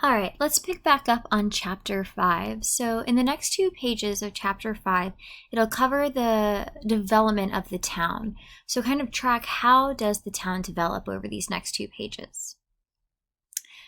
All right, let's pick back up on Chapter 5. So in the next 2 pages of Chapter 5, it'll cover the development of the town. So kind of track how does the town develop over these next 2 pages.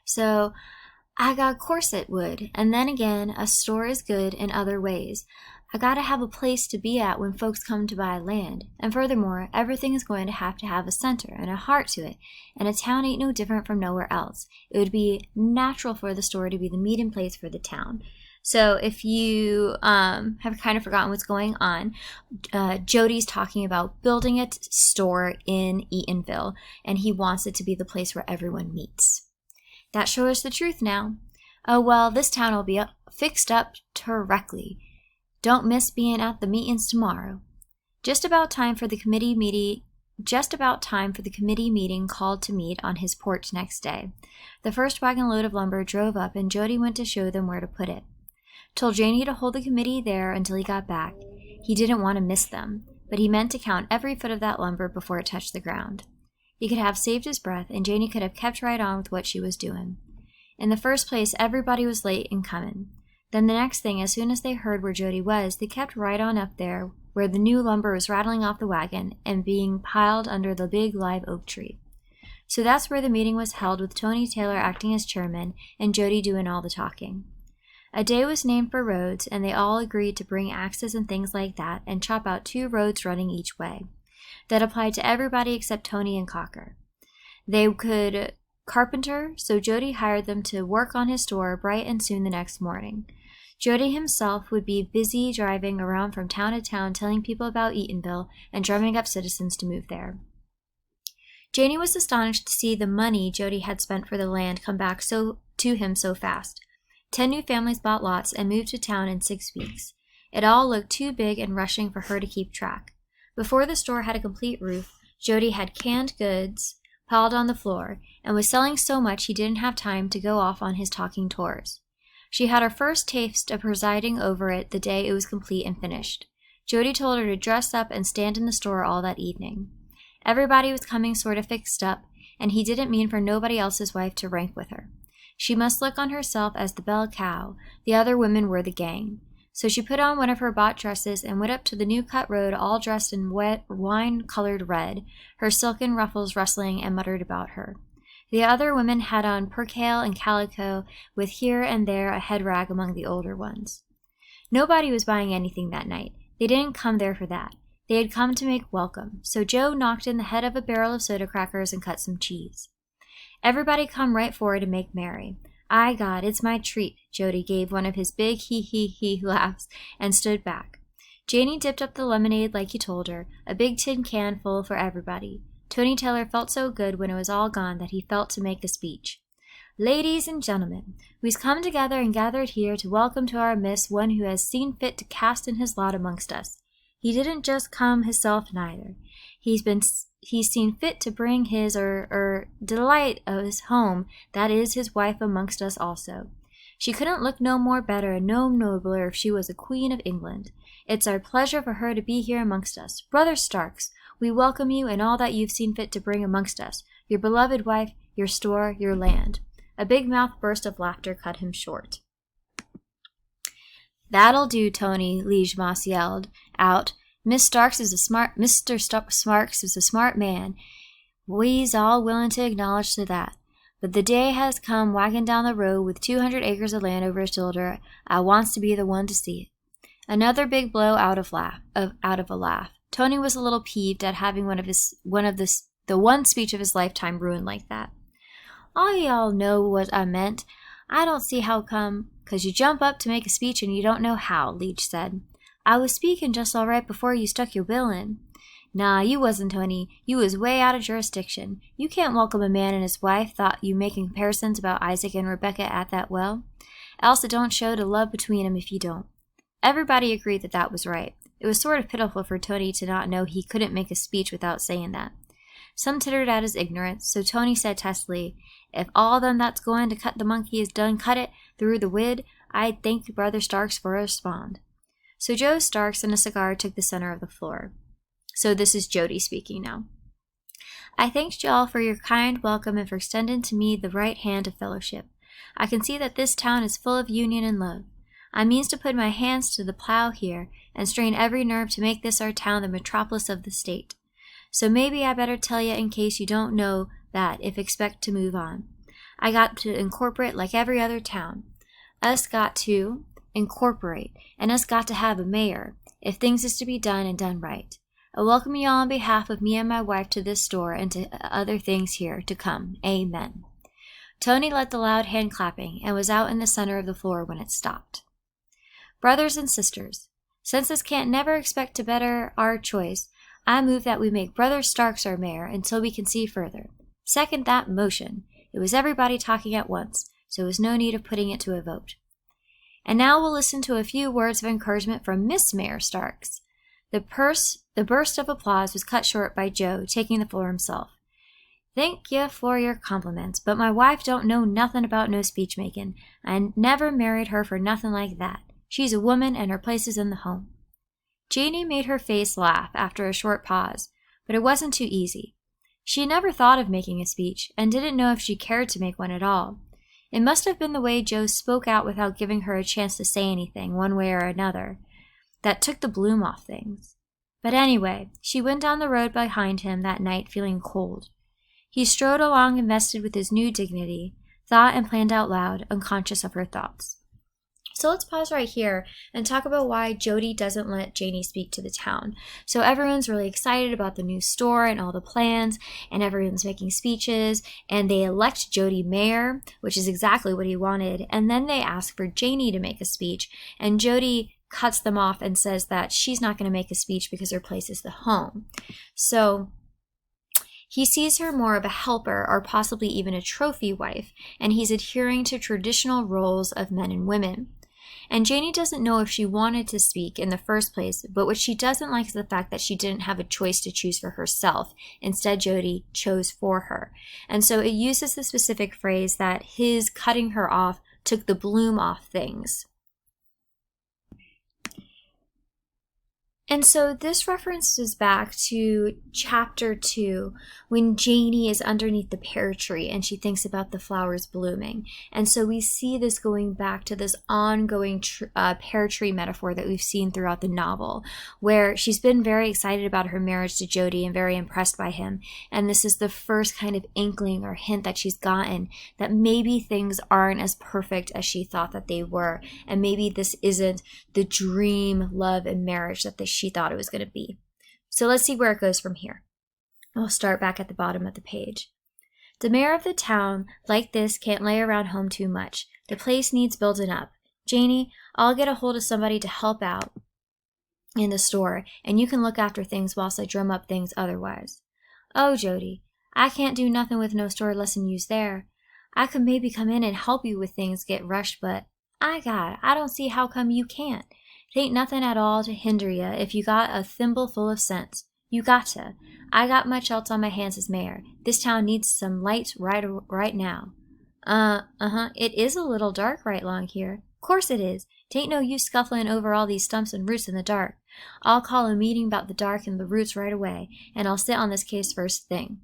So I got corset wood, and then again, a store is good in other ways. I gotta have a place to be at when folks come to buy land. And furthermore, everything is going to have a center and a heart to it. And a town ain't no different from nowhere else. It would be natural for the store to be the meeting place for the town. So if you have kind of forgotten what's going on, Jody's talking about building a store in Eatonville, and he wants it to be the place where everyone meets. That shows us the truth now. Oh well, this town will be fixed up directly. Don't miss being at the meetings tomorrow. Just about time for the committee meeting called to meet on his porch next day. The first wagon load of lumber drove up, and Jody went to show them where to put it. Told Janie to hold the committee there until he got back. He didn't want to miss them, but he meant to count every foot of that lumber before it touched the ground. He could have saved his breath, and Janie could have kept right on with what she was doing. In the first place, everybody was late in coming. Then the next thing, as soon as they heard where Jody was, they kept right on up there, where the new lumber was rattling off the wagon and being piled under the big live oak tree. So that's where the meeting was held, with Tony Taylor acting as chairman and Jody doing all the talking. A day was named for roads, and they all agreed to bring axes and things like that and chop out 2 roads running each way. That applied to everybody except Tony and Cocker. They could carpenter, so Jody hired them to work on his store bright and soon the next morning. Jody himself would be busy driving around from town to town telling people about Eatonville and drumming up citizens to move there. Janie was astonished to see the money Jody had spent for the land come back to him so fast. 10 new families bought lots and moved to town in 6 weeks. It all looked too big and rushing for her to keep track. Before the store had a complete roof, Jody had canned goods piled on the floor and was selling so much he didn't have time to go off on his talking tours. She had her first taste of presiding over it the day it was complete and finished. Jody told her to dress up and stand in the store all that evening. Everybody was coming sort of fixed up, and he didn't mean for nobody else's wife to rank with her. She must look on herself as the bell cow. The other women were the gang. So she put on one of her bought dresses and went up to the new cut road all dressed in wet wine-colored red, her silken ruffles rustling, and muttered about her. The other women had on percale and calico, with here and there a head rag among the older ones. Nobody was buying anything that night. They didn't come there for that. They had come to make welcome, so Joe knocked in the head of a barrel of soda crackers and cut some cheese. Everybody come right forward and make merry. "I God, it's my treat." Jody gave one of his big he laughs and stood back. Janie dipped up the lemonade like he told her, a big tin can full for everybody. Tony Taylor felt so good when it was all gone that he felt to make a speech. "Ladies and gentlemen, we've come together and gathered here to welcome to our midst one who has seen fit to cast in his lot amongst us. He didn't just come hisself neither. He's seen fit to bring his delight of his home, that is his wife, amongst us also. She couldn't look no more better and no nobler if she was a queen of England. It's our pleasure for her to be here amongst us. Brother Starks, we welcome you and all that you've seen fit to bring amongst us, your beloved wife, your store, your land." A big-mouthed burst of laughter cut him short. "That'll do, Tony," Lige Moss yelled out. Mr. Starks is a smart man. We's all willing to acknowledge to that. But the day has come wagging down the road with 200 acres of land over his shoulder. I wants to be the one to see it." Another big blow out of a laugh. Tony was a little peeved at having the one speech of his lifetime ruined like that. "All y'all know what I meant. I don't see how come, 'cause you jump up to make a speech and you don't know how," Leach said. "I was speaking just all right before you stuck your bill in." "Nah, you wasn't, Tony. You was way out of jurisdiction. You can't welcome a man and his wife thought you making comparisons about Isaac and Rebecca at that well. Else it don't show the love between 'em if you don't." Everybody agreed that that was right. It was sort of pitiful for Tony to not know he couldn't make a speech without saying that. Some tittered at his ignorance, so Tony said testily, "If all them that's going to cut the monkey is done cut it through the wid, I'd thank Brother Starks for a respond." So Joe Starks and a cigar took the center of the floor. So this is Jody speaking now. "I thanked y'all for your kind welcome and for extending to me the right hand of fellowship. I can see that this town is full of union and love. I means to put my hands to the plow here and strain every nerve to make this our town the metropolis of the state. So maybe I better tell you in case you don't know that if expect to move on. I got to incorporate like every other town. Us got to incorporate, and us got to have a mayor, if things is to be done and done right. I welcome you all on behalf of me and my wife to this store and to other things here to come. Amen. Tony led the loud hand clapping and was out in the center of the floor when it stopped. Brothers and sisters, since us can't never expect to better our choice, I move that we make Brother Starks our mayor until we can see further. Second that motion. It was everybody talking at once, so there was no need of putting it to a vote. And now we'll listen to a few words of encouragement from Miss Mayor Starks. The burst of applause was cut short by Joe, taking the floor himself. Thank ye for your compliments, but my wife don't know nothing about no speech-making. I never married her for nothing like that. She's a woman, and her place is in the home. Janie made her face laugh after a short pause, but it wasn't too easy. She never thought of making a speech, and didn't know if she cared to make one at all. It must have been the way Joe spoke out without giving her a chance to say anything, one way or another, that took the bloom off things. But anyway, she went down the road behind him that night feeling cold. He strode along invested with his new dignity, thought and planned out loud, unconscious of her thoughts. So let's pause right here and talk about why Jody doesn't let Janie speak to the town. So everyone's really excited about the new store and all the plans, and everyone's making speeches, and they elect Jody mayor, which is exactly what he wanted, and then they ask for Janie to make a speech, and Jody cuts them off and says that she's not going to make a speech because her place is the home. So he sees her more of a helper or possibly even a trophy wife, and he's adhering to traditional roles of men and women. And Janie doesn't know if she wanted to speak in the first place, but what she doesn't like is the fact that she didn't have a choice to choose for herself. Instead, Jody chose for her. And so it uses the specific phrase that his cutting her off took the bloom off things. And so this references back to chapter 2, when Janie is underneath the pear tree and she thinks about the flowers blooming. And so we see this going back to this ongoing pear tree metaphor that we've seen throughout the novel, where she's been very excited about her marriage to Jody and very impressed by him. And this is the first kind of inkling or hint that she's gotten that maybe things aren't as perfect as she thought that they were. And maybe this isn't the dream love and marriage that she thought it was going to be. So let's see where it goes from here. We'll start back at the bottom of the page. The mayor of the town, like this, can't lay around home too much. The place needs building up. Janie, I'll get a hold of somebody to help out in the store, and you can look after things whilst I drum up things otherwise. Oh, Jody, I can't do nothing with no store lesson use there. I could maybe come in and help you with things get rushed, but I don't see how come you can't. Tain't nothing at all to hinder ya if you got a thimble full of sense. You got to. I got much else on my hands as mayor. This town needs some light right now. It is a little dark right along here. Course it is. Tain't no use scuffling over all these stumps and roots in the dark. I'll call a meeting about the dark and the roots right away, and I'll sit on this case first thing.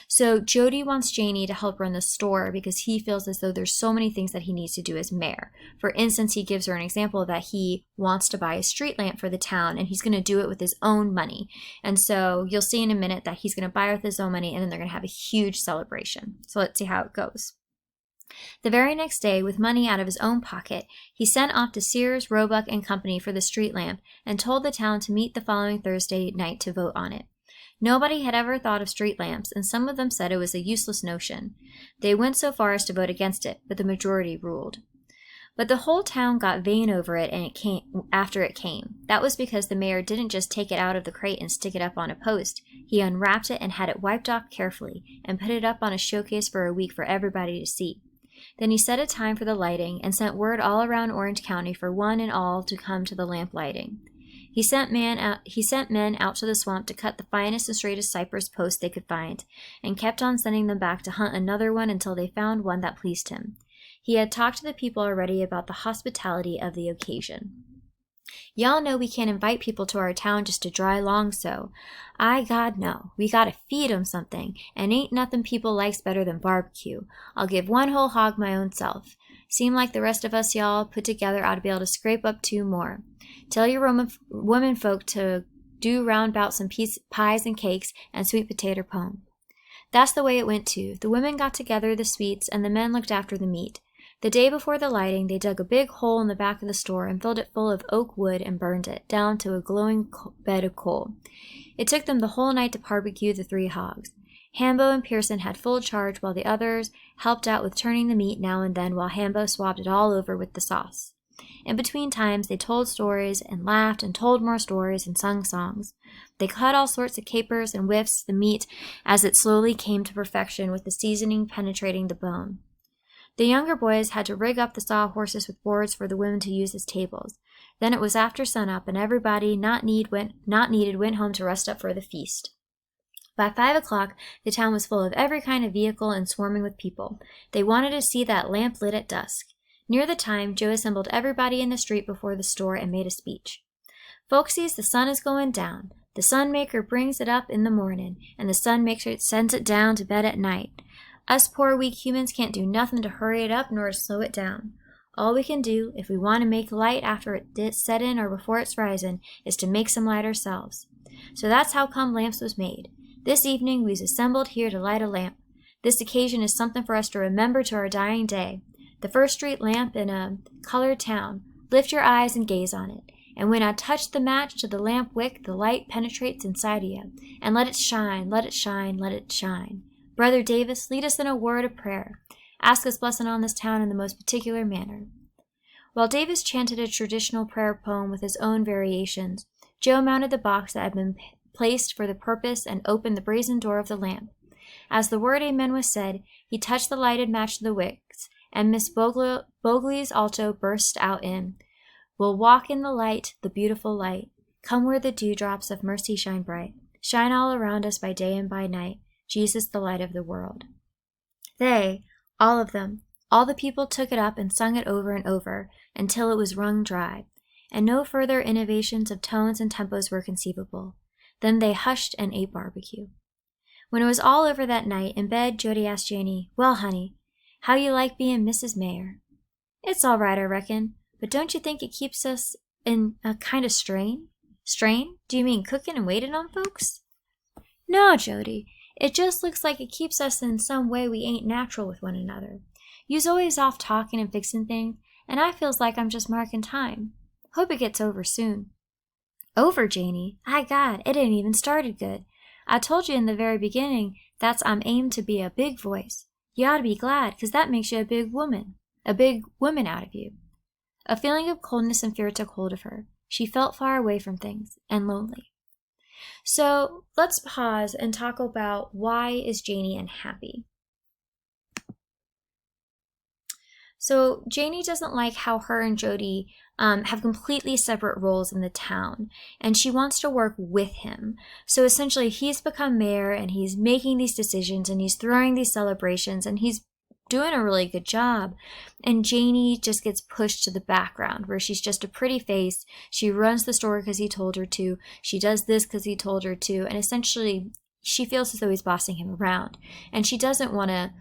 So Jody wants Janie to help run the store because he feels as though there's so many things that he needs to do as mayor. For instance, he gives her an example that he wants to buy a street lamp for the town, and he's going to do it with his own money. And so you'll see in a minute that he's going to buy it with his own money, and then they're going to have a huge celebration. So let's see how it goes. The very next day, with money out of his own pocket, he sent off to Sears, Roebuck and Company for the street lamp and told the town to meet the following Thursday night to vote on it. Nobody had ever thought of street lamps, and some of them said it was a useless notion. They went so far as to vote against it, but the majority ruled. But the whole town got vain over it, and it came after it came. That was because the mayor didn't just take it out of the crate and stick it up on a post. He unwrapped it and had it wiped off carefully, and put it up on a showcase for a week for everybody to see. Then he set a time for the lighting, and sent word all around Orange County for one and all to come to the lamp lighting. He sent men out to the swamp to cut the finest and straightest cypress posts they could find, and kept on sending them back to hunt another one until they found one that pleased him. He had talked to the people already about the hospitality of the occasion. Y'all know we can't invite people to our town just to dry along so. God, no. We gotta feed 'em something, and ain't nothing people likes better than barbecue. I'll give one whole hog my own self. Seem like the rest of us y'all put together ought to be able to scrape up 2 more. Tell your women folk to do round about some pies and cakes and sweet potato pone. That's the way it went too. The women got together the sweets, and the men looked after the meat. The day before the lighting, they dug a big hole in the back of the store and filled it full of oak wood and burned it down to a glowing bed of coal. It took them the whole night to barbecue the 3 hogs. Hambo and Pearson had full charge while the others helped out with turning the meat now and then while Hambo swabbed it all over with the sauce. In between times, they told stories and laughed and told more stories and sung songs. They cut all sorts of capers and whiffs the meat as it slowly came to perfection with the seasoning penetrating the bone. The younger boys had to rig up the sawhorses with boards for the women to use as tables. Then it was after sunup, and everybody not needed went home to rest up for the feast. By 5 o'clock, the town was full of every kind of vehicle and swarming with people. They wanted to see that lamp lit at dusk. Near the time, Joe assembled everybody in the street before the store and made a speech. Folksies, the sun is going down. The sun maker brings it up in the morning, and the sun maker sends it down to bed at night. Us poor weak humans can't do nothing to hurry it up nor to slow it down. All we can do, if we want to make light after it's set in or before it's rising, is to make some light ourselves. So that's how come lamps was made. This evening we's assembled here to light a lamp. This occasion is something for us to remember to our dying day. The first street lamp in a colored town. Lift your eyes and gaze on it. And when I touch the match to the lamp wick, the light penetrates inside of you. And let it shine, let it shine, let it shine. Brother Davis, lead us in a word of prayer. Ask us blessing on this town in the most particular manner. While Davis chanted a traditional prayer poem with his own variations, Joe mounted the box that had been placed for the purpose and opened the brazen door of the lamp. As the word Amen was said, he touched the lighted match to the wicks, and Miss Bogley's alto burst out in, "We'll walk in the light, the beautiful light. Come where the dewdrops of mercy shine bright. Shine all around us by day and by night. Jesus, the light of the world." They, all of them, all the people took it up and sung it over and over until it was wrung dry, and no further innovations of tones and tempos were conceivable. Then they hushed and ate barbecue. When it was all over that night, in bed, Jody asked Janie, "Well, honey, how you like being Mrs. Mayor?" "It's all right, I reckon, but don't you think it keeps us in a kind of strain?" "Strain? Do you mean cooking and waiting on folks?" "No, Jody. It just looks like it keeps us in some way we ain't natural with one another. You's always off talking and fixing things, and I feels like I'm just marking time. Hope it gets over soon." "Over, Janie? God, it ain't even started good. I told you in the very beginning that's I'm aimed to be a big voice. You ought to be glad, 'cause that makes you a big woman out of you." A feeling of coldness and fear took hold of her. She felt far away from things and lonely. So let's pause and talk about why is Janie unhappy. So Janie doesn't like how her and Jody have completely separate roles in the town, and she wants to work with him. So essentially he's become mayor and he's making these decisions and he's throwing these celebrations and he's doing a really good job. And Janie just gets pushed to the background where she's just a pretty face. She runs the store because he told her to. She does this because he told her to. And essentially she feels as though he's bossing him around. And she doesn't want to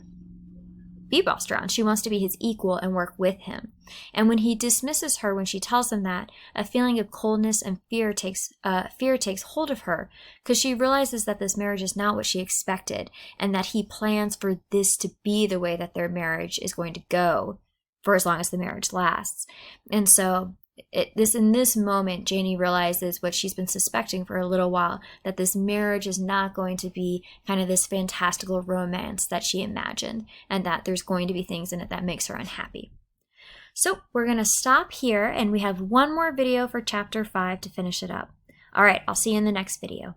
be bossed around. She wants to be his equal and work with him. And when he dismisses her, when she tells him that, a feeling of coldness and fear takes hold of her, because she realizes that this marriage is not what she expected, and that he plans for this to be the way that their marriage is going to go for as long as the marriage lasts. And so in this moment, Janie realizes what she's been suspecting for a little while, that this marriage is not going to be kind of this fantastical romance that she imagined, and that there's going to be things in it that makes her unhappy. So we're going to stop here, and we have one more video for chapter 5 to finish it up. All right, I'll see you in the next video.